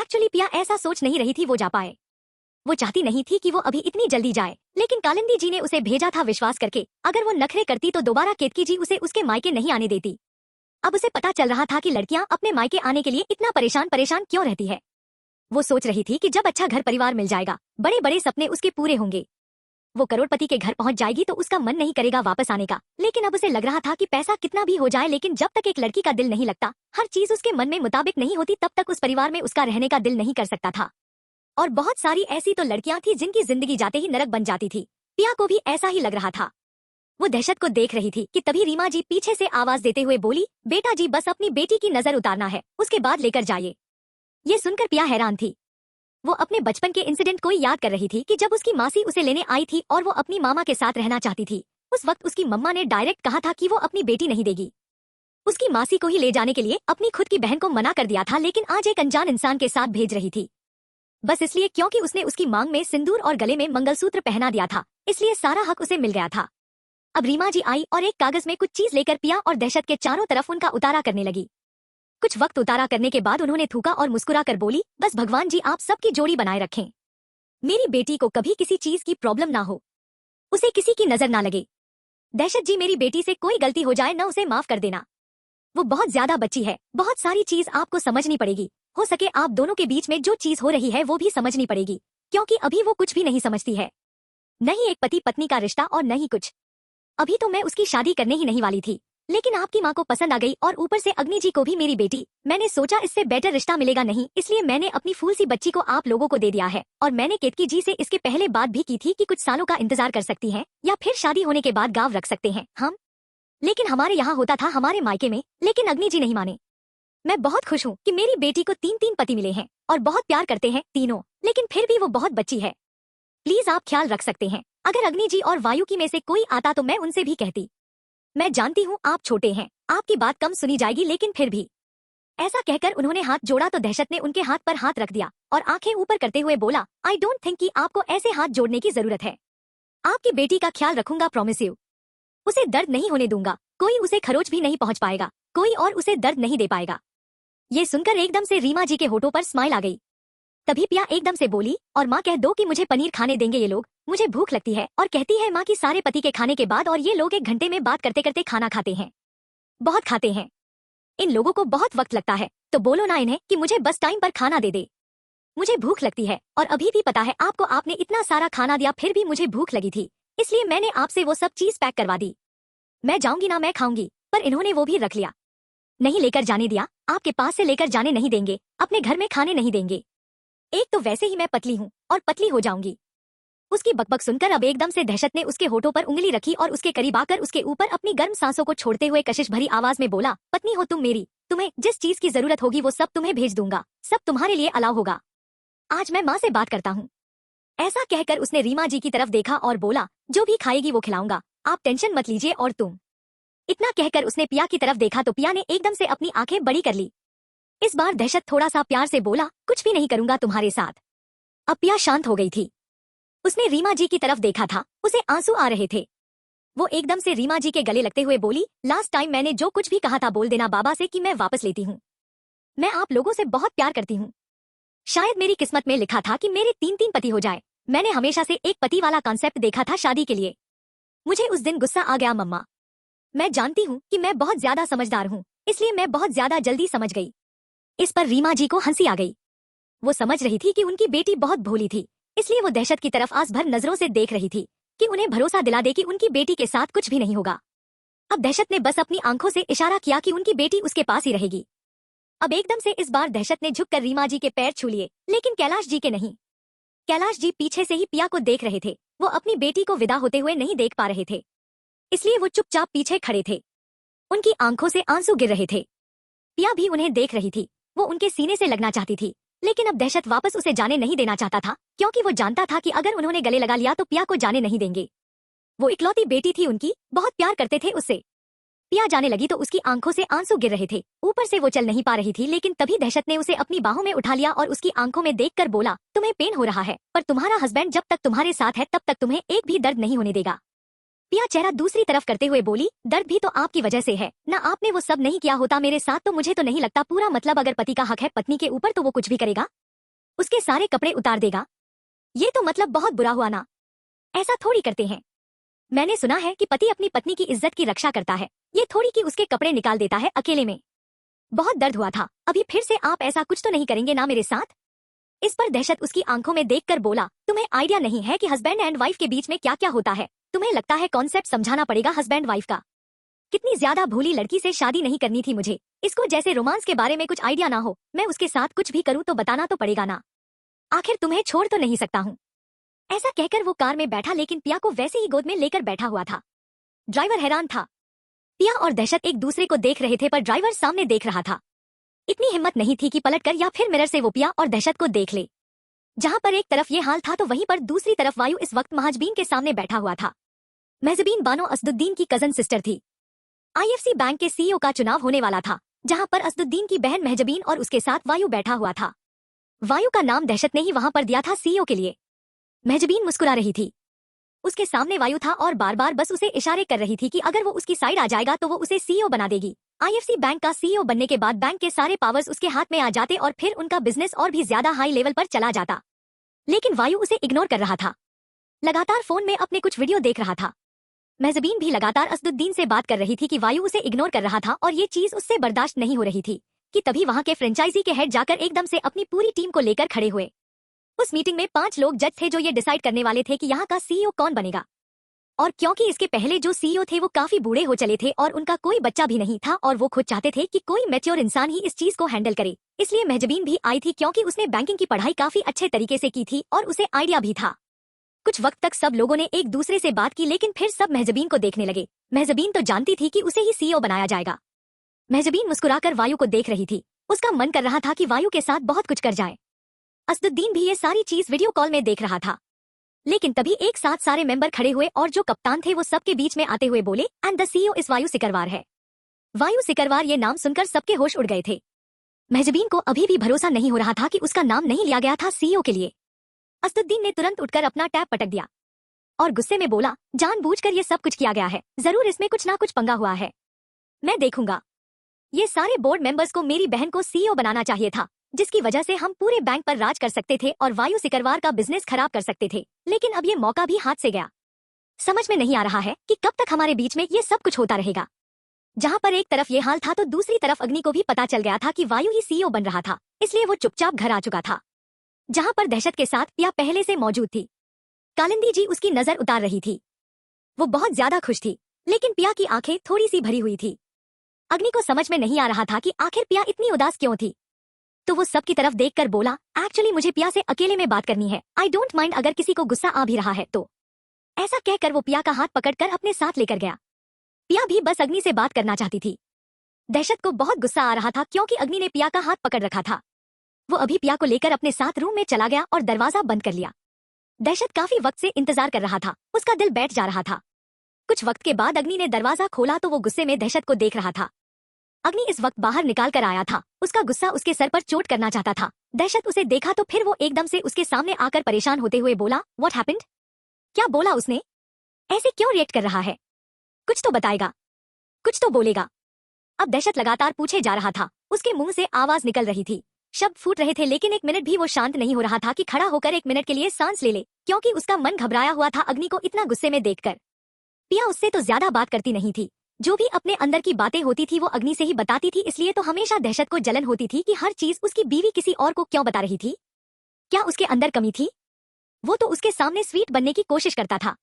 Actually पिया ऐसा सोच नहीं रही थी वो जा पाए। वो चाहती नहीं थी कि वो अभी इतनी जल्दी जाए, लेकिन कालिंदी जी ने उसे भेजा था विश्वास करके। अगर वो नखरे करती तो दोबारा केतकी जी उसे उसके मायके नहीं आने देती। अब उसे पता चल रहा था कि लड़कियां अपने मायके आने के लिए इतना परेशान परेशान क्यों रहती है। वो सोच रही थी कि जब अच्छा घर परिवार मिल जाएगा, बड़े बड़े सपने उसके पूरे होंगे, वो करोड़पति के घर पहुंच जाएगी तो उसका मन नहीं करेगा वापस आने का। लेकिन अब उसे लग रहा था कि पैसा कितना भी हो जाए, लेकिन जब तक एक लड़की का दिल नहीं लगता, हर चीज उसके मन में मुताबिक नहीं होती, तब तक उस परिवार में उसका रहने का दिल नहीं कर सकता था। और बहुत सारी ऐसी तो लड़कियां थी जिनकी जिंदगी जाते ही नरक बन जाती थी। पिया को भी ऐसा ही लग रहा था। वो दहशत को देख रही थी कि तभी रीमा जी पीछे से आवाज देते हुए बोली, बेटा जी बस अपनी बेटी की नजर उतारना है, उसके बाद लेकर जाइए। ये सुनकर पिया हैरान थी। वो अपने बचपन के इंसिडेंट को याद कर रही थी कि जब उसकी मासी उसे लेने आई थी और वो अपनी मामा के साथ रहना चाहती थी। उस वक्त उसकी मम्मा ने डायरेक्ट कहा था कि वो अपनी बेटी नहीं देगी। उसकी मासी को ही ले जाने के लिए अपनी खुद की बहन को मना कर दिया था, लेकिन आज एक अनजान इंसान के साथ भेज रही थी, बस इसलिए क्योंकि उसने उसकी मांग में सिंदूर और गले में मंगलसूत्र पहना दिया था, इसलिए सारा हक उसे मिल गया था। अब रीमा जी आई और एक कागज में कुछ चीज लेकर पिया और दहशत के चारों तरफ उनका उतारा करने लगी। कुछ वक्त उतारा करने के बाद उन्होंने थूका और मुस्कुरा कर बोली, बस भगवान जी आप सबकी जोड़ी बनाए रखें, मेरी बेटी को कभी किसी चीज की प्रॉब्लम ना हो, उसे किसी की नजर ना लगे। दहशत जी मेरी बेटी से कोई गलती हो जाए न उसे माफ कर देना, वो बहुत ज्यादा बच्ची है, बहुत सारी चीज आपको समझनी पड़ेगी। हो सके आप दोनों के बीच में जो चीज हो रही है वो भी समझनी पड़ेगी, क्योंकि अभी वो कुछ भी नहीं समझती है, नहीं एक पति पत्नी का रिश्ता और नहीं कुछ। अभी तो मैं उसकी शादी करने ही नहीं वाली थी, लेकिन आपकी माँ को पसंद आ गई और ऊपर से अग्नि जी को भी मेरी बेटी। मैंने सोचा इससे बेटर रिश्ता मिलेगा नहीं, इसलिए मैंने अपनी फूल सी बच्ची को आप लोगों को दे दिया है। और मैंने केतकी जी से इसके पहले बात भी की थी कि कुछ सालों का इंतजार कर सकती हैं या फिर शादी होने के बाद गाँव रख सकते हैं हम, लेकिन हमारे यहाँ होता था हमारे मायके में, लेकिन अग्नि जी नहीं माने। मैं बहुत खुश हूँ कि मेरी बेटी को 3 पति मिले हैं और बहुत प्यार करते हैं तीनों, लेकिन फिर भी वो बहुत बच्ची है, प्लीज आप ख्याल रख सकते हैं। अगर अग्नि जी और वायु की में से कोई आता तो मैं उनसे भी कहती, मैं जानती हूँ आप छोटे हैं, आपकी बात कम सुनी जाएगी, लेकिन फिर भी। ऐसा कहकर उन्होंने हाथ जोड़ा तो दहशत ने उनके हाथ पर हाथ रख दिया और आंखें ऊपर करते हुए बोला, आई डोंट थिंक कि आपको ऐसे हाथ जोड़ने की जरूरत है, आपकी बेटी का ख्याल रखूंगा, प्रॉमिस यू। उसे दर्द नहीं होने दूंगा, कोई उसे खरोच भी नहीं पहुंच पाएगा, कोई और उसे दर्द नहीं दे पाएगा। ये सुनकर एकदम से रीमा जी के होठों पर स्माइल आ गई। तभी पिया एकदम से बोली, और माँ कह दो कि मुझे पनीर खाने देंगे ये लोग, मुझे भूख लगती है। और कहती है माँ की सारे पति के खाने के बाद और ये लोग 1 घंटे में बात करते करते खाना खाते हैं, बहुत खाते हैं, इन लोगों को बहुत वक्त लगता है, तो बोलो ना इन्हें कि मुझे बस टाइम पर खाना दे दे, मुझे भूख लगती है। और अभी भी पता है आपको, आपने इतना सारा खाना दिया फिर भी मुझे भूख लगी थी, इसलिए मैंने आपसे वो सब चीज पैक करवा दी। मैं जाऊंगी ना, मैं खाऊंगी, पर इन्होंने वो भी रख लिया, नहीं लेकर जाने दिया, आपके पास से लेकर जाने नहीं देंगे, अपने घर में खाने नहीं देंगे। एक तो वैसे ही मैं पतली हूँ और पतली हो जाऊंगी। उसकी बकबक सुनकर अब एकदम से दहशत ने उसके होठों पर उंगली रखी और उसके करीब आकर उसके ऊपर अपनी गर्म सांसों को छोड़ते हुए कशिश भरी आवाज में बोला, पत्नी हो तुम मेरी, तुम्हें जिस चीज की जरूरत होगी वो सब तुम्हें भेज दूंगा, सब तुम्हारे लिए अलाउ होगा, आज मैं माँ से बात करता हूँ। ऐसा कहकर उसने रीमा जी की तरफ देखा और बोला, जो भी खाएगी वो खिलाऊंगा, आप टेंशन मत लीजिए। और तुम, इतना कहकर उसने पिया की तरफ देखा तो पिया ने एकदम से अपनी आंखें बड़ी कर ली। इस बार दहशत थोड़ा सा प्यार से बोला, कुछ भी नहीं करूंगा तुम्हारे साथ। अब पिया शांत हो गई थी, उसने रीमा जी की तरफ देखा था, उसे आंसू आ रहे थे। वो एकदम से रीमा जी के गले लगते हुए बोली, लास्ट टाइम मैंने जो कुछ भी कहा था बोल देना बाबा से कि मैं वापस लेती हूँ, मैं आप लोगों से बहुत प्यार करती हूँ। शायद मेरी किस्मत में लिखा था कि मेरे 3 पति हो जाए, मैंने हमेशा से एक पति वाला कॉन्सेप्ट देखा था शादी के लिए। मुझे उस दिन गुस्सा आ गया मम्मा, मैं जानती हूँ कि मैं बहुत ज्यादा समझदार हूँ, इसलिए मैं बहुत ज्यादा जल्दी समझ गई। इस पर रीमा जी को हंसी आ गई। वो समझ रही थी कि उनकी बेटी बहुत भोली थी, इसलिए वो दहशत की तरफ आस भर नजरों से देख रही थी कि उन्हें भरोसा दिला दे कि उनकी बेटी के साथ कुछ भी नहीं होगा। अब दहशत ने बस अपनी आंखों से इशारा किया कि उनकी बेटी उसके पास ही रहेगी। अब एकदम से इस बार दहशत ने झुककर रीमा जी के पैर छू लिए, लेकिन कैलाश जी के नहीं। कैलाश जी पीछे से ही पिया को देख रहे थे, वो अपनी बेटी को विदा होते हुए नहीं देख पा रहे थे, इसलिए वो चुपचाप पीछे खड़े थे। उनकी आंखों से आंसू गिर रहे थे। पिया भी उन्हें देख रही थी, वो उनके सीने से लगना चाहती थी, लेकिन अब दहशत वापस उसे जाने नहीं देना चाहता था, क्योंकि वो जानता था कि अगर उन्होंने गले लगा लिया तो पिया को जाने नहीं देंगे। वो इकलौती बेटी थी उनकी, बहुत प्यार करते थे उससे। पिया जाने लगी तो उसकी आंखों से आंसू गिर रहे थे, ऊपर से वो चल नहीं पा रही थी, लेकिन तभी दहशत ने उसे अपनी बाहों में उठा लिया और उसकी आंखों में देखकर बोला, तुम्हें पेन हो रहा है, पर तुम्हारा हस्बैंड जब तक तुम्हारे साथ है तब तक तुम्हें एक भी दर्द नहीं होने देगा। पिया चेहरा दूसरी तरफ करते हुए बोली, दर्द भी तो आपकी वजह से है ना, आपने वो सब नहीं किया होता मेरे साथ तो मुझे तो नहीं लगता, पूरा मतलब अगर पति का हक है पत्नी के ऊपर तो वो कुछ भी करेगा। उसके सारे कपड़े उतार देगा। ये तो मतलब बहुत बुरा हुआ ना। ऐसा थोड़ी करते हैं। मैंने सुना है कि पति अपनी पत्नी की इज्जत की रक्षा करता है, ये थोड़ी कि उसके कपड़े निकाल देता है अकेले में। बहुत दर्द हुआ था। अभी फिर से आप ऐसा कुछ तो नहीं करेंगे ना मेरे साथ? इस पर दहशत उसकी आंखों में देखकर बोला, तुम्हें आइडिया नहीं है कि हस्बैंड एंड वाइफ के बीच में क्या क्या होता है। तुम्हें लगता है कॉन्सेप्ट समझाना पड़ेगा हस्बैंड वाइफ का। कितनी ज्यादा भूली लड़की से शादी नहीं करनी थी मुझे। इसको जैसे रोमांस के बारे में कुछ आइडिया ना हो। मैं उसके साथ कुछ भी करूँ तो बताना तो पड़ेगा ना। आखिर तुम्हें छोड़ तो नहीं सकता हूँ। ऐसा कहकर वो कार में बैठा, लेकिन पिया को वैसे ही गोद में लेकर बैठा हुआ था। ड्राइवर हैरान था। पिया और दहशत एक दूसरे को देख रहे थे, पर ड्राइवर सामने देख रहा था। इतनी हिम्मत नहीं थी कि पलटकर या फिर मिरर से वो पिया और दहशत को देख ले। जहां पर एक तरफ ये हाल था तो वहीं पर दूसरी तरफ वायु इस वक्त महजबीन के सामने बैठा हुआ था। महजबीन बानो असदुद्दीन की कजन सिस्टर थी। आईएफसी बैंक के सीईओ का चुनाव होने वाला था, जहां पर असदुद्दीन की बहन महजबीन और उसके साथ वायु बैठा हुआ था। वायु का नाम दहशत ने ही वहां पर दिया था सीईओ के लिए। महजबीन मुस्कुरा रही थी। उसके सामने वायु था और बार बार बस उसे इशारे कर रही थी कि अगर वो उसकी साइड आ जाएगा तो वो उसे सीईओ बना देगी। आईएफसी बैंक का सीईओ बनने के बाद बैंक के सारे पावर्स उसके हाथ में आ जाते और फिर उनका बिजनेस और भी ज्यादा हाई लेवल पर चला जाता। लेकिन वायु उसे इग्नोर कर रहा था। लगातार फोन में अपने कुछ वीडियो देख रहा था। महजबीन भी लगातार असदुद्दीन से बात कर रही थी कि वायु उसे इग्नोर कर रहा था और ये चीज उससे बर्दाश्त नहीं हो रही थी कि तभी वहां के फ्रेंचाइजी के हेड जाकर एकदम से अपनी पूरी टीम को लेकर खड़े हुए। उस मीटिंग में 5 लोग जज थे जो ये डिसाइड करने वाले थे कि यहाँ का सीईओ कौन बनेगा। और क्योंकि इसके पहले जो सीईओ थे वो काफी बूढ़े हो चले थे और उनका कोई बच्चा भी नहीं था और वो खुद चाहते थे कि कोई मैच्योर इंसान ही इस चीज को हैंडल करे। इसलिए महजबीन भी आई थी क्योंकि उसने बैंकिंग की पढ़ाई काफी अच्छे तरीके से की थी और उसे आइडिया भी था। कुछ वक्त तक सब लोगों ने एक दूसरे से बात की, लेकिन फिर सब महजबीन को देखने लगे। महजबीन तो जानती थी कि उसे ही सीईओ बनाया जाएगा। महजबीन मुस्कुराकर वायु को देख रही थी। उसका मन कर रहा था कि वायु के साथ बहुत कुछ कर जाए। असदुद्दीन भी ये सारी चीज वीडियो कॉल में देख रहा था। लेकिन तभी एक साथ सारे मेंबर खड़े हुए और जो कप्तान थे वो सबके बीच में आते हुए बोले, एंड द सीईओ इस वायु सिकरवार है। वायु सिकरवार ये नाम सुनकर सबके होश उड़ गए थे। महजबीन को अभी भी भरोसा नहीं हो रहा था कि उसका नाम नहीं लिया गया था सीईओ के लिए। असदुद्दीन ने तुरंत उठकर अपना टैब पटक दिया और गुस्से में बोला, जानबूझकर ये सब कुछ किया गया है। जरूर इसमें कुछ ना कुछ पंगा हुआ है। मैं देखूंगा। ये सारे बोर्ड मेंबर्स को मेरी बहन को सीईओ बनाना चाहिए था, जिसकी वजह से हम पूरे बैंक पर राज कर सकते थे और वायु सिकरवार का बिजनेस खराब कर सकते थे। लेकिन अब ये मौका भी हाथ से गया। समझ में नहीं आ रहा है कि कब तक हमारे बीच में ये सब कुछ होता रहेगा। जहां पर एक तरफ ये हाल था तो दूसरी तरफ अग्नि को भी पता चल गया था कि वायु ही सीईओ बन रहा था, इसलिए वो चुपचाप घर आ चुका था। जहां पर दहशत के साथ पिया पहले से मौजूद थी। कालिंदी जी उसकी नजर उतार रही थी। वो बहुत ज्यादा खुश थी, लेकिन पिया की आंखें थोड़ी सी भरी हुई थी। अग्नि को समझ में नहीं आ रहा था कि आखिर पिया इतनी उदास क्यों थी। तो वो सबकी तरफ देखकर बोला, एक्चुअली मुझे पिया से अकेले में बात करनी है। आई डोंट माइंड अगर किसी को गुस्सा आ भी रहा है तो। ऐसा कहकर वो पिया का हाथ पकड़कर अपने साथ लेकर गया। पिया भी बस अग्नि से बात करना चाहती थी। दहशत को बहुत गुस्सा आ रहा था क्योंकि अग्नि ने पिया का हाथ पकड़ रखा था। वो अभी पिया को लेकर अपने साथ रूम में चला गया और दरवाजा बंद कर लिया। दहशत काफी वक्त से इंतजार कर रहा था। उसका दिल बैठ जा रहा था। कुछ वक्त के बाद अग्नि ने दरवाजा खोला तो वो गुस्से में दहशत को देख रहा था। अग्नि इस वक्त बाहर निकाल कर आया था। उसका गुस्सा उसके सर पर चोट करना चाहता था। दहशत उसे देखा तो फिर वो एकदम से उसके सामने आकर परेशान होते हुए बोला, व्हाट हैपेंड? क्या बोला उसने? ऐसे क्यों रिएक्ट कर रहा है? कुछ तो बताएगा, कुछ तो बोलेगा। अब दहशत लगातार पूछे जा रहा था। उसके मुंह से आवाज निकल रही थी, शब्द फूट रहे थे, लेकिन एक मिनट भी वो शांत नहीं हो रहा था कि खड़ा होकर एक मिनट के लिए सांस ले ले, क्योंकि उसका मन घबराया हुआ था अग्नि को इतना गुस्से में देखकर। पिया उससे तो ज्यादा बात करती नहीं थी। जो भी अपने अंदर की बातें होती थी वो अग्नि से ही बताती थी, इसलिए तो हमेशा दहशत को जलन होती थी कि हर चीज उसकी बीवी किसी और को क्यों बता रही थी। क्या उसके अंदर कमी थी? वो तो उसके सामने स्वीट बनने की कोशिश करता था।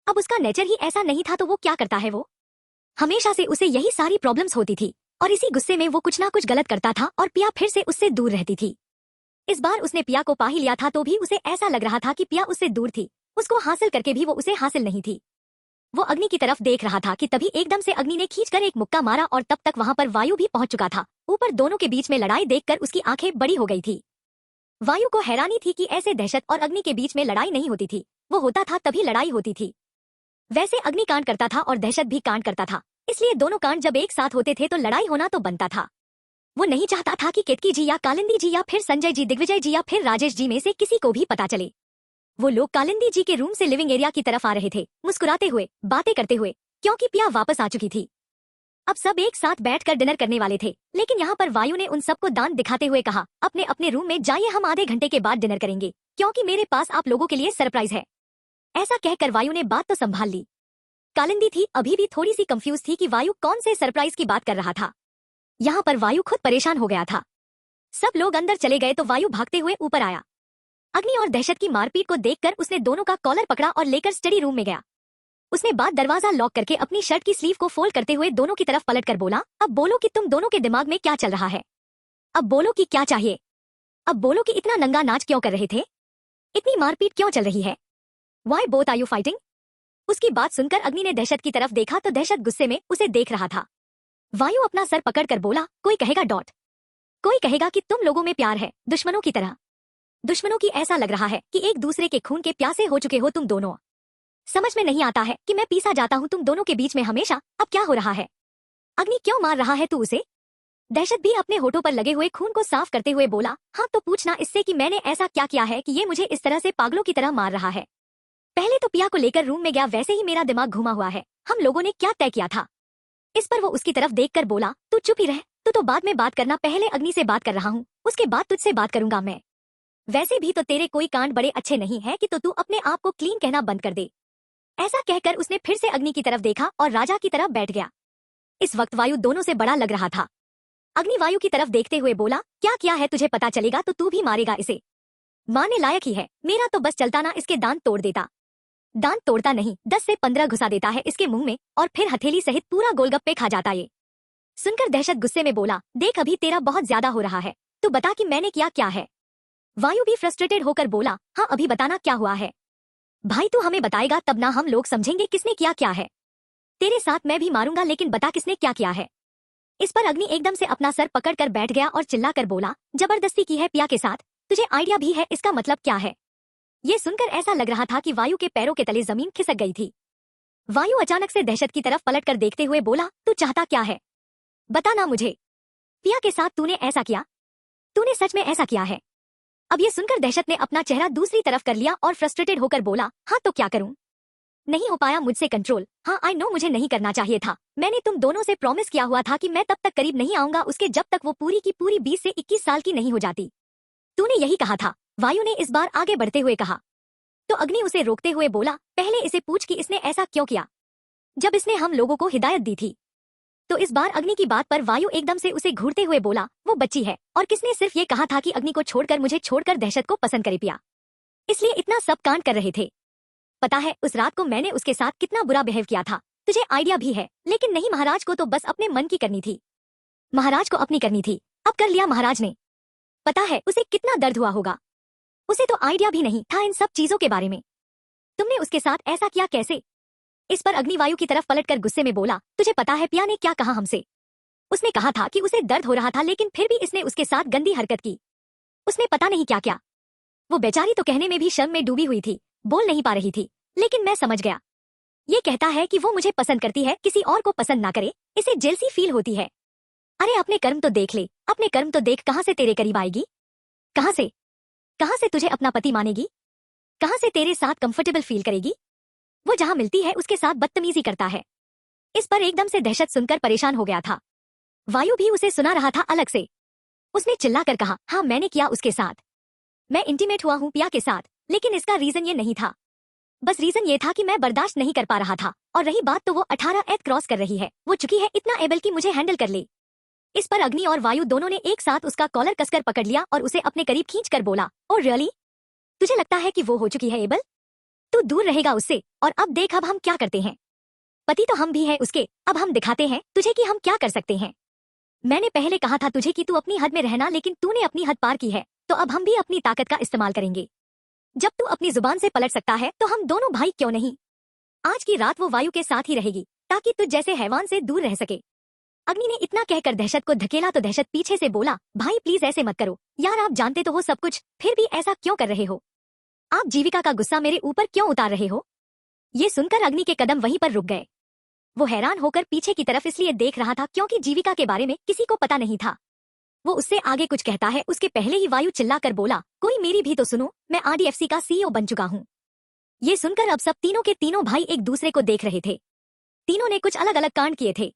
अब उसका नेचर ही ऐसा नहीं था तो वो क्या करता है? वो हमेशा से उसे यही सारी प्रॉब्लम्स होती थी और इसी गुस्से में वो कुछ ना कुछ गलत करता था और पिया फिर से उससे दूर रहती थी। इस बार उसने पिया को पा ही लिया था तो भी उसे ऐसा लग रहा था कि पिया उससे दूर थी। उसको हासिल करके भी वो उसे हासिल नहीं थी। वो अग्नि की तरफ देख रहा था कि तभी एकदम से अग्नि ने खींचकर एक मुक्का मारा और तब तक वहां पर वायु भी पहुंच चुका था। ऊपर दोनों के बीच में लड़ाई देखकर उसकी आंखें बड़ी हो गई थी। वायु को हैरानी थी कि ऐसे दहशत और अग्नि के बीच में लड़ाई नहीं होती थी। वो होता था तभी लड़ाई होती थी। वैसे अग्नि कांड करता था और दहशत भी कांड करता था, इसलिए दोनों कांड जब एक साथ होते थे तो लड़ाई होना तो बनता था। वो नहीं चाहता था कि केतकी जी या कालिंदी जी या फिर संजय जी, दिग्विजय जी या फिर राजेश जी में से किसी को भी पता चले। वो लोग कालिंदी जी के रूम से लिविंग एरिया की तरफ आ रहे थे, मुस्कुराते हुए, बातें करते हुए, क्योंकि पिया वापस आ चुकी थी। अब सब एक साथ बैठकर डिनर करने वाले थे, लेकिन यहाँ पर वायु ने उन सबको दांत दिखाते हुए कहा, अपने अपने रूम में जाइए, हम आधे घंटे के बाद डिनर करेंगे, क्योंकि मेरे पास आप लोगों के लिए सरप्राइज है। ऐसा कहकर वायु ने बात तो संभाल ली। कालिंदी थी अभी भी थोड़ी सी कंफ्यूज थी कि वायु कौन से सरप्राइज की बात कर रहा था। यहाँ पर वायु खुद परेशान हो गया था। सब लोग अंदर चले गए तो वायु भागते हुए ऊपर आया। अग्नि और दहशत की मारपीट को देखकर उसने दोनों का कॉलर पकड़ा और लेकर स्टडी रूम में गया। उसने बाद दरवाजा लॉक करके अपनी शर्ट की स्लीव को फोल्ड करते हुए दोनों की तरफ पलट कर बोला, अब बोलो कि तुम दोनों के दिमाग में क्या चल रहा है। अब बोलो कि क्या चाहिए। अब बोलो कि इतना नंगा नाच क्यों कर रहे थे, इतनी मारपीट क्यों चल रही है। Why both are you fighting? उसकी बात सुनकर अग्नि ने दहशत की तरफ देखा तो दहशत गुस्से में उसे देख रहा था। वायु अपना सर पकड़कर बोला, कोई कहेगा डॉट, कोई कहेगा कि तुम लोगों में प्यार है, दुश्मनों की तरह। दुश्मनों की ऐसा लग रहा है कि एक दूसरे के खून के प्यासे हो चुके हो तुम दोनों। समझ में नहीं आता है कि मैं पीसा जाता हूँ तुम दोनों के बीच में हमेशा। अब क्या हो रहा है। अग्नि क्यों मार रहा है तू उसे। दहशत भी अपने होठों पर लगे हुए खून को साफ करते हुए बोला, हाँ तो पूछना इससे कि मैंने ऐसा क्या किया है कि ये मुझे इस तरह से पागलों की तरह मार रहा है। पहले तो पिया को लेकर रूम में गया, वैसे ही मेरा दिमाग घुमा हुआ है। हम लोगों ने क्या तय किया था। इस पर वो उसकी तरफ देखकर बोला, तू चुप ही रह, तू तो बाद में बात करना, पहले अग्नि से बात कर रहा हूँ, उसके बाद तुझसे बात करूंगा मैं। वैसे भी तो तेरे कोई कांड बड़े अच्छे नहीं है कि तो तू अपने आप को क्लीन कहना बंद कर दे। ऐसा कहकर उसने फिर से अग्नि की तरफ देखा और राजा की तरफ बैठ गया। इस वक्त वायु दोनों से बड़ा लग रहा था। अग्नि वायु की तरफ देखते हुए बोला, क्या किया है तुझे पता चलेगा तो तू भी मारेगा इसे। मारने लायक ही है, मेरा तो बस चलता ना इसके दांत तोड़ देता। दांत तोड़ता नहीं, 10 से 15 घुसा देता है इसके मुंह में और फिर हथेली सहित पूरा गोलगप्पे खा जाता ये। सुनकर दहशत गुस्से में बोला, देख अभी तेरा बहुत ज्यादा हो रहा है, तू बता कि मैंने किया क्या है। वायु भी फ्रस्ट्रेटेड होकर बोला, हाँ अभी बताना क्या हुआ है। भाई तू हमें बताएगा तब ना हम लोग समझेंगे किसने किया क्या है। तेरे साथ मैं भी मारूंगा, लेकिन बता किसने क्या किया है। इस पर अग्नि एकदम से अपना सर पकड़कर बैठ गया और चिल्लाकर बोला, जबरदस्ती की है पिया के साथ, तुझे आइडिया भी है इसका मतलब क्या है। ये सुनकर ऐसा लग रहा था कि वायु के पैरों के तले जमीन खिसक गई थी। वायु अचानक से दहशत की तरफ पलटकर देखते हुए बोला, तू चाहता क्या है, बता ना मुझे। पिया के साथ तूने ऐसा किया, तूने सच में ऐसा किया है। अब ये सुनकर दहशत ने अपना चेहरा दूसरी तरफ कर लिया और फ्रस्ट्रेटेड होकर बोला, हाँ तो क्या करूं, नहीं हो पाया मुझसे कंट्रोल। हाँ आई नो मुझे नहीं करना चाहिए था, मैंने तुम दोनों से प्रॉमिस किया हुआ था कि मैं तब तक करीब नहीं आऊंगा उसके जब तक वो पूरी की पूरी 20 से 21 साल की नहीं हो जाती। तूने यही कहा था, वायु ने इस बार आगे बढ़ते हुए कहा। तो अग्नि उसे रोकते हुए बोला, पहले इसे पूछ कि इसने ऐसा क्यों किया जब इसने हम लोगों को हिदायत दी थी। तो इस बार अग्नि की बात पर वायु एकदम से उसे घूरते हुए बोला, वो बच्ची है और किसने सिर्फ ये कहा था कि अग्नि को छोड़कर मुझे छोड़कर दहशत को पसंद करे पिया, इसलिए इतना सब कांड कर रहे थे। पता है उस रात को मैंने उसके साथ कितना बुरा बिहेव किया था, तुझे आइडिया भी है। लेकिन नहीं, महाराज को तो बस अपने मन की करनी थी, महाराज को अपनी करनी थी, अब कर लिया महाराज ने। पता है उसे कितना दर्द हुआ होगा, उसे तो आइडिया भी नहीं था इन सब चीजों के बारे में। तुमने उसके साथ ऐसा किया कैसे। इस पर अग्नि वायु की तरफ पलटकर गुस्से में बोला, तुझे पता है पिया ने क्या कहा हमसे। उसने कहा था कि उसे दर्द हो रहा था, लेकिन फिर भी इसने उसके साथ गंदी हरकत की। उसने पता नहीं क्या क्या। वो बेचारी तो कहने में भी शर्म में डूबी हुई थी, बोल नहीं पा रही थी, लेकिन मैं समझ गया। ये कहता है कि वो मुझे पसंद करती है, किसी और को पसंद ना करे, इसे जेलसी फील होती है। अरे अपने कर्म तो देख ले, अपने कर्म तो देख, कहां से तेरे करीब आएगी, कहां से तुझे अपना पति मानेगी, कहां से तेरे साथ कंफर्टेबल फील करेगी। वो जहां मिलती है उसके साथ बदतमीजी करता है। इस पर एकदम से दहशत सुनकर परेशान हो गया था। वायु भी उसे सुना रहा था अलग से। उसने चिल्लाकर कहा, हाँ मैंने किया उसके साथ, मैं इंटीमेट हुआ हूँ पिया के साथ, लेकिन इसका रीजन ये नहीं था। बस रीजन ये था कि मैं बर्दाश्त नहीं कर पा रहा था। और रही बात तो वो 18 एथ क्रॉस कर रही है, वो चुकी है इतना एबल कि मुझे हैंडल कर ले। इस पर अग्नि और वायु दोनों ने एक साथ उसका कॉलर कसकर पकड़ लिया और उसे अपने करीब खींचकर बोला, ओ रियली, तुझे लगता है कि वो हो चुकी है एबल, तू दूर रहेगा उससे। और अब देख अब हम क्या करते हैं, पति तो हम भी हैं उसके, अब हम दिखाते हैं तुझे कि हम क्या कर सकते हैं। मैंने पहले कहा था तुझे कि तू अपनी हद में रहना, लेकिन तूने अपनी हद पार की है, तो अब हम भी अपनी ताकत का इस्तेमाल करेंगे। जब तू अपनी जुबान से पलट सकता है तो हम दोनों भाई क्यों नहीं। आज की रात वो वायु के साथ ही रहेगी ताकि तुझ जैसे हैवान से दूर रह सके। अग्नि ने इतना कहकर दहशत को धकेला तो दहशत पीछे से बोला, भाई प्लीज ऐसे मत करो यार, आप जानते तो हो सब कुछ, फिर भी ऐसा क्यों कर रहे हो। आप जीविका का गुस्सा मेरे ऊपर क्यों उतार रहे हो। ये सुनकर अग्नि के कदम वहीं पर रुक गए। वो हैरान होकर पीछे की तरफ इसलिए देख रहा था क्योंकि जीविका के बारे में किसी को पता नहीं था। वो उससे आगे कुछ कहता है उसके पहले ही वायु चिल्लाकर बोला, कोई मेरी भी तो सुनो, मैं आरडीएफसी का सीईओ बन चुका हूँ। ये सुनकर अब सब तीनों के तीनों भाई एक दूसरे को देख रहे थे। तीनों ने कुछ अलग अलग कांड किए थे,